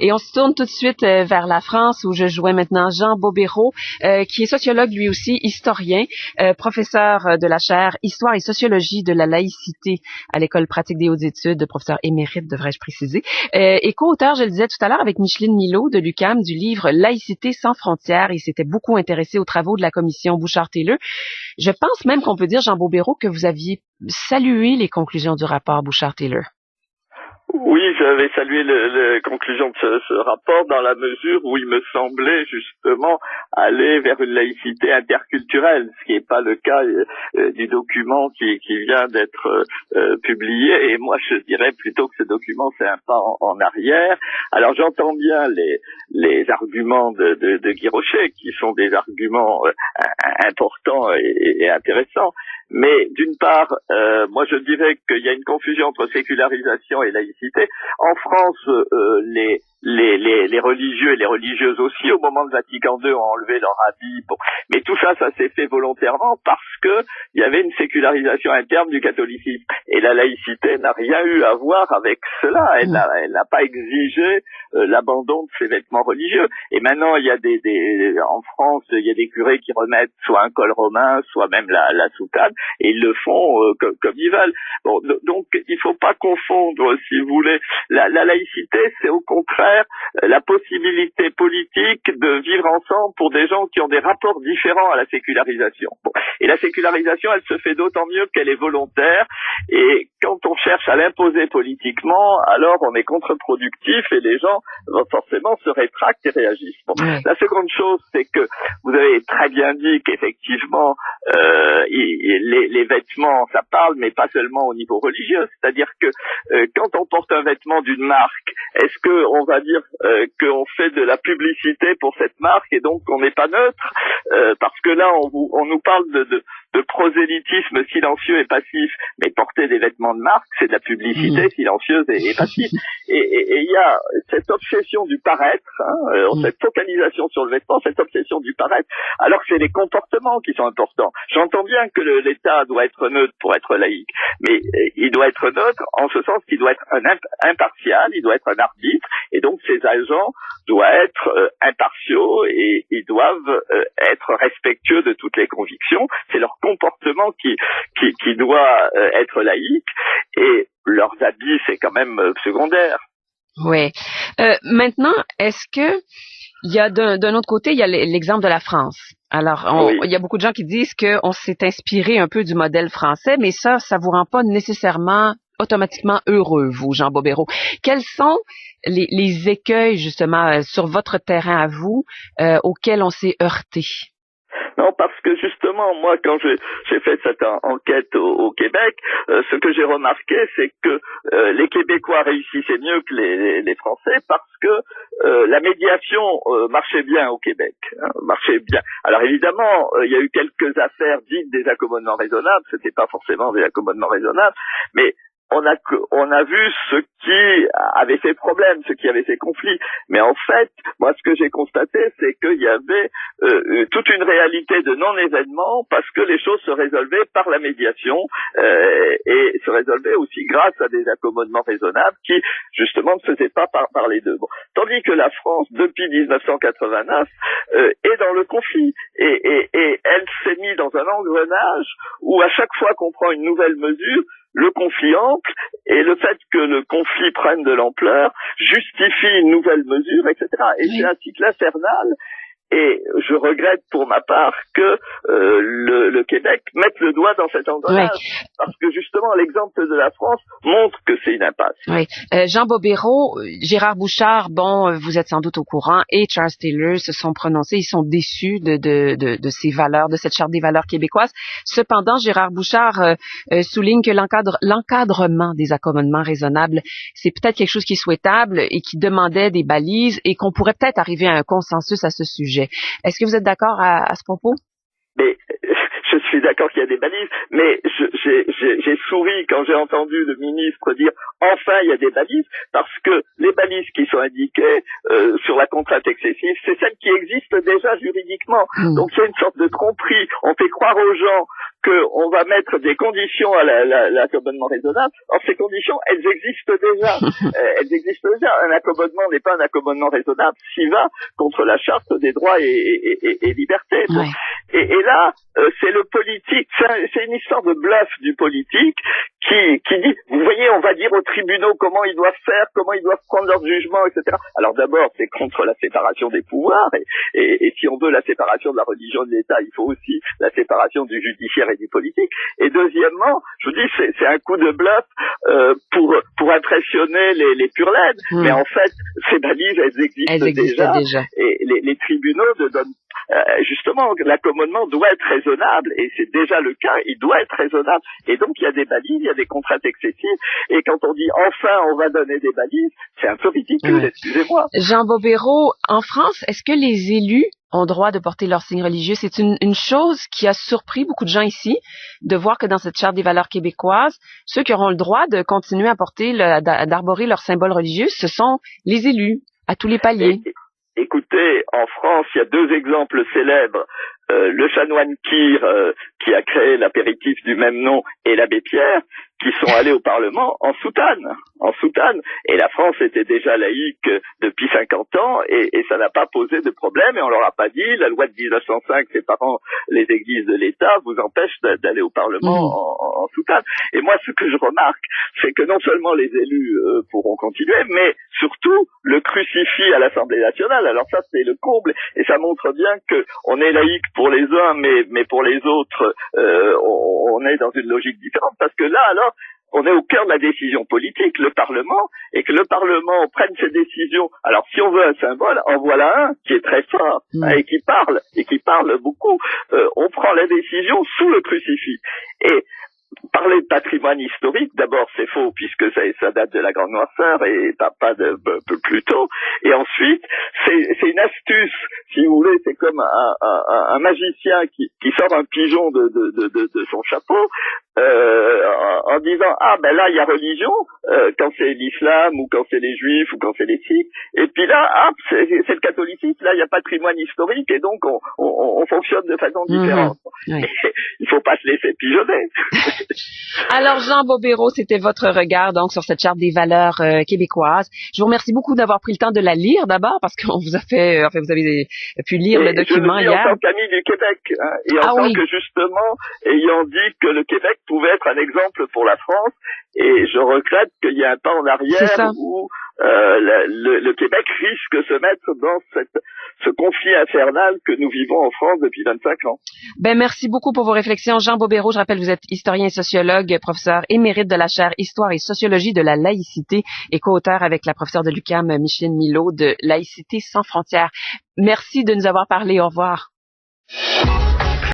Et on se tourne tout de suite vers la France où je joins maintenant Jean Bobéro, qui est sociologue lui aussi, historien, professeur de la chaire Histoire et sociologie de la laïcité à l'École pratique des hautes études, professeur émérite devrais-je préciser, et co-auteur, je le disais tout à l'heure, avec Micheline Milot de l'UQAM du livre Laïcité sans frontières. Il s'était beaucoup intéressé aux travaux de la commission Bouchard-Taylor. Je pense même qu'on peut dire, Jean Bobéro, que vous aviez salué les conclusions du rapport Bouchard-Taylor. Oui, j'avais salué les conclusions de ce rapport dans la mesure où il me semblait justement aller vers une laïcité interculturelle, ce qui n'est pas le cas du document qui vient d'être publié. Et moi, je dirais plutôt que ce document, c'est un pas en arrière. Alors, j'entends bien les arguments de Guy Rocher, qui sont des arguments importants et intéressants. Mais d'une part, moi je dirais qu'il y a une confusion entre sécularisation et laïcité. En France, les religieux et les religieuses aussi, au moment de Vatican II, ont enlevé leur habit. Bon. Mais tout ça, ça s'est fait volontairement parce que il y avait une sécularisation interne du catholicisme. Et la laïcité n'a rien eu à voir avec cela. Elle n'a pas exigé l'abandon de ses vêtements religieux. Et maintenant, il y a en France, il y a des curés qui remettent soit un col romain, soit même la soutane, et ils le font comme ils veulent. Bon, donc, il faut pas confondre, si vous voulez. La laïcité, c'est au contraire la possibilité politique de vivre ensemble pour des gens qui ont des rapports différents à la sécularisation. Bon. Et la sécularisation, elle se fait d'autant mieux qu'elle est volontaire, et quand on cherche à l'imposer politiquement, alors on est contre-productif et les gens forcément se rétractent et réagissent. Bon. La seconde chose, c'est que vous avez très bien dit qu'effectivement les vêtements, ça parle, mais pas seulement au niveau religieux. C'est-à-dire que quand on porte un vêtement d'une marque, est-ce que on va dire qu'on fait de la publicité pour cette marque et donc on n'est pas neutre, parce que là on nous parle de prosélytisme silencieux et passif, mais porter des vêtements de marque, c'est de la publicité silencieuse et passive. Et il y a cette obsession du paraître, cette focalisation sur le vêtement, cette obsession du paraître, alors que c'est les comportements qui sont importants. J'entends bien que l'État doit être neutre pour être laïque, mais il doit être neutre en ce sens qu'il doit être impartial, il doit être un arbitre, et donc ses agents doivent être impartiaux et ils doivent être respectueux de toutes les convictions. C'est leur comportement qui doit être laïque, et leurs habits, c'est quand même secondaire. Oui. Maintenant, est-ce que il y a d'un autre côté, il y a l'exemple de la France. Alors, il y a beaucoup de gens qui disent qu'on s'est inspiré un peu du modèle français, mais ça vous rend pas nécessairement automatiquement heureux, vous, Jean Bobéro. Quels sont les écueils, justement, sur votre terrain à vous, auxquels on s'est heurté? Non, parce que justement, moi, quand j'ai fait cette enquête au Québec, ce que j'ai remarqué, c'est que les Québécois réussissaient mieux que les Français, parce que la médiation marchait bien au Québec, marchait bien. Alors évidemment, il y a eu quelques affaires dites des accommodements raisonnables, c'était pas forcément des accommodements raisonnables, mais on a vu ce qui avait fait problème, ce qui avait fait conflit. Mais en fait, moi, ce que j'ai constaté, c'est qu'il y avait toute une réalité de non-événement, parce que les choses se résolvaient par la médiation et se résolvaient aussi grâce à des accommodements raisonnables qui, justement, ne se faisaient pas par les deux. Bon. Tandis que la France, depuis 1989, est dans le conflit. Et elle s'est mise dans un engrenage où, à chaque fois qu'on prend une nouvelle mesure, le conflit ample et le fait que le conflit prenne de l'ampleur justifie une nouvelle mesure, etc. Et c'est un cycle infernal. Et je regrette pour ma part que le Québec mette le doigt dans cet engrenage, parce que justement l'exemple de la France montre que c'est une impasse. Oui. Jean Bobéro, Gérard Bouchard, vous êtes sans doute au courant, et Charles Taylor se sont prononcés, ils sont déçus de ces valeurs, de cette charte des valeurs québécoises. Cependant, Gérard Bouchard souligne que l'encadrement des accommodements raisonnables, c'est peut-être quelque chose qui est souhaitable et qui demandait des balises, et qu'on pourrait peut-être arriver à un consensus à ce sujet. Est-ce que vous êtes d'accord à ce propos? Mais je suis d'accord qu'il y a des balises, mais j'ai souri quand j'ai entendu le ministre dire enfin il y a des balises, parce que les balises qui sont indiquées sur la contrainte excessive, c'est celles qui existent déjà juridiquement. Donc il y a une sorte de tromperie. On fait croire aux gens qu'on va mettre des conditions à l'accommodement raisonnable. Or, ces conditions, elles existent déjà. Elles existent déjà. Un accommodement n'est pas un accommodement raisonnable s'il va contre la charte des droits et libertés. Bon. Ouais. Et là, c'est le politique. C'est une histoire de bluff du politique qui dit, vous voyez, on va dire aux tribunaux comment ils doivent faire, comment ils doivent prendre leur jugement, etc. Alors d'abord, c'est contre la séparation des pouvoirs, et si on veut la séparation de la religion de l'État, il faut aussi la séparation du judiciaire et du politique. Et deuxièmement, je vous dis, c'est un coup de bluff pour impressionner les pur laides. Mais en fait, ces balises, elles existent déjà. Et les tribunaux ne donnent justement, l'accommodement doit être raisonnable, et c'est déjà le cas, il doit être raisonnable. Et donc, il y a des balises, il y a des contraintes excessives, et quand on dit enfin on va donner des balises, c'est un peu ridicule, excusez-moi. Jean Bobéro, en France, est-ce que les élus ont droit de porter leur signe religieux? C'est une chose qui a surpris beaucoup de gens ici, de voir que dans cette charte des valeurs québécoises, ceux qui auront le droit de continuer à porter, d'arborer leur symbole religieux, ce sont les élus, à tous les paliers. Écoutez, en France, il y a deux exemples célèbres. Le chanoine Kir, qui a créé l'apéritif du même nom, et l'abbé Pierre, qui sont allés au Parlement en soutane. Et la France était déjà laïque depuis 50 ans, et ça n'a pas posé de problème, et on leur a pas dit, la loi de 1905 séparant les églises de l'État vous empêche d'aller au Parlement en soutane. Et moi, ce que je remarque, c'est que non seulement les élus pourront continuer, mais surtout le crucifix à l'Assemblée nationale. Alors ça, c'est le comble, et ça montre bien que on est laïque pour les uns, mais pour les autres, on est dans une logique différente, parce que là, alors, on est au cœur de la décision politique, le Parlement, et que le Parlement prenne ses décisions. Alors, si on veut un symbole, en voilà un qui est très fort, et qui parle beaucoup. On prend la décision sous le crucifix. Et parler de patrimoine historique, d'abord c'est faux puisque ça date de la Grande Noirceur et pas de plus tôt. Et ensuite c'est une astuce, si vous voulez, c'est comme un magicien qui sort un pigeon de son chapeau en disant ben là il y a religion quand c'est l'islam ou quand c'est les juifs ou quand c'est les sikhs, et puis là c'est le catholicisme, là il y a patrimoine historique, et donc on fonctionne de façon différente. Il faut pas se laisser pigeonner. Alors, Jean Bobéro, c'était votre regard donc sur cette charte des valeurs québécoises. Je vous remercie beaucoup d'avoir pris le temps de la lire d'abord, parce qu'on vous a fait, enfin, vous avez pu lire le document hier. En tant qu'ami du Québec, et en tant que justement ayant dit que le Québec pouvait être un exemple pour la France, et je regrette qu'il y ait un pas en arrière où le Québec risque de se mettre dans ce conflit infernal que nous vivons en France depuis 25 ans. Merci beaucoup pour vos réflexions. Jean Bobéro, je rappelle, vous êtes historien et sociologue, professeur émérite de la chaire Histoire et sociologie de la laïcité et co-auteur avec la professeure de l'UQAM, Micheline Milot, de Laïcité sans frontières. Merci de nous avoir parlé. Au revoir.